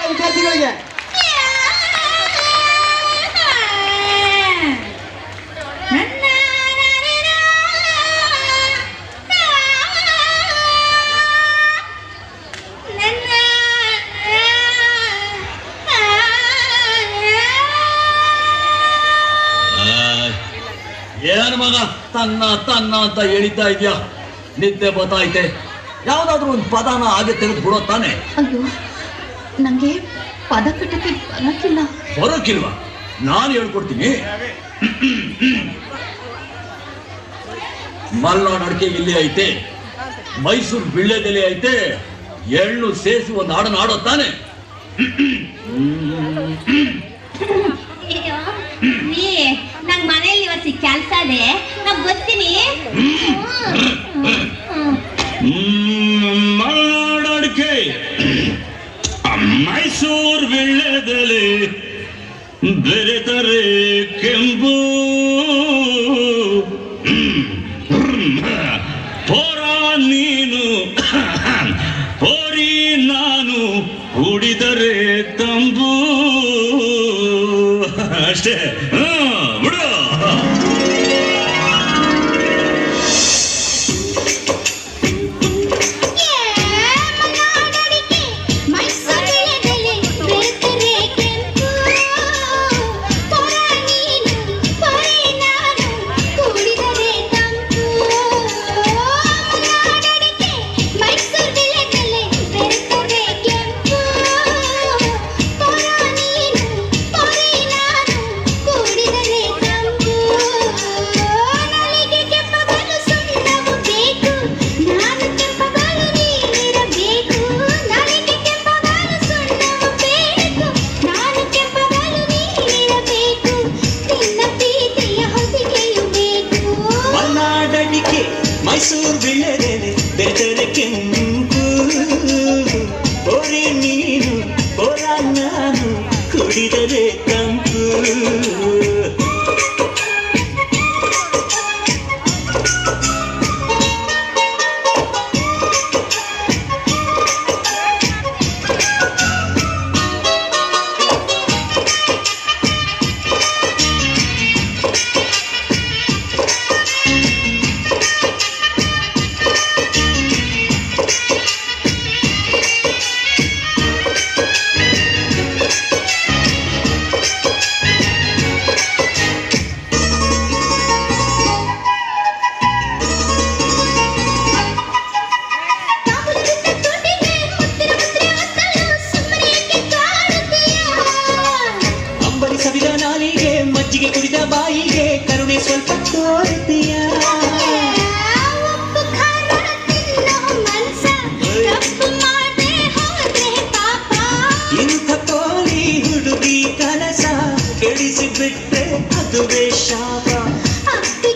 ವಿದ್ಯಾರ್ಥಿಗಳಿಗೆ. ಏನ್ ಮಗ ತನ್ನ ತನ್ನ ಅಂತ ಹೇಳಿದ್ದ ಇದ್ಯಾ? ನಿದ್ದೆ ಬತ್ತಾಯ್ತೆ. ಯಾವ್ದಾದ್ರು ಒಂದು ಪದನ ಹಾಗೆ ತೆಗೆದು ಬಿಡೋ ತಾನೆ. ಅಯ್ಯೋ, ನಂಗೆ ಪದ ಕಟ್ಟಕ್ಕೆ ಬರಕ್ಕಿಲ್ಲ. ಬರೋಕ್ಕಿಲ್ವಾ? ನಾನು ಹೇಳ್ಕೊಡ್ತೀನಿ. ಮಲ್ನಾಡ್ ಅಡಿಕೆ ಇಲ್ಲಿ ಐತೆ, ಮೈಸೂರು ಬಿಳ್ಳೆದೆಲೆ ಐತೆ, ಎಳ್ಳು ಸೇರಿಸಿ ಒಂದು ಹಾಡನ್ನ ಆಡೋ ತಾನೆ. ನಂಗ್ ಮನೇಲಿ ಇವತ್ತು ಕೆಲ್ಸ ಇದೆ, ನಾನ್ ಬರ್ತೀನಿ. ಮಲ್ನಾಡ್ ಅಡಿಕೆ, ಮೈಸೂರು ಬಿಳ್ಳೆದೆಲೆ, ಬೆರೆತರೆ ಕೆಂಪು, ಪೋರ ನೀನು ಪೋರಿ ನಾನು, ಕುಡಿದರೆ ತಂಬು. ಅಷ್ಟೇ, ಬಿಡು. ಮೈಸೂರು ಬಿಳ್ಳೆದೆಲೆ ಬೆರೆತರೆ ಕೆಂಪು, ಪೋರಿ ನೀನು ಪೋರ ನಾನು, ಕುಡಿದರೆ ತಂಪು. ನಾಲಿಗೆ ಮಜ್ಜಿಗೆ ಕುಡಿದ ಬಾಯಿಗೆ ಕರುಣೆ ಸ್ವಲ್ಪ ತೋರುತ್ತೀಯ. ಇಂಥ ಕೋಲಿ ಹುಡುಗಿ ಕನಸ ಕೆಡಿಸಿ ಬಿಟ್ರೆ ಅದುವೇ ಶಾಪ.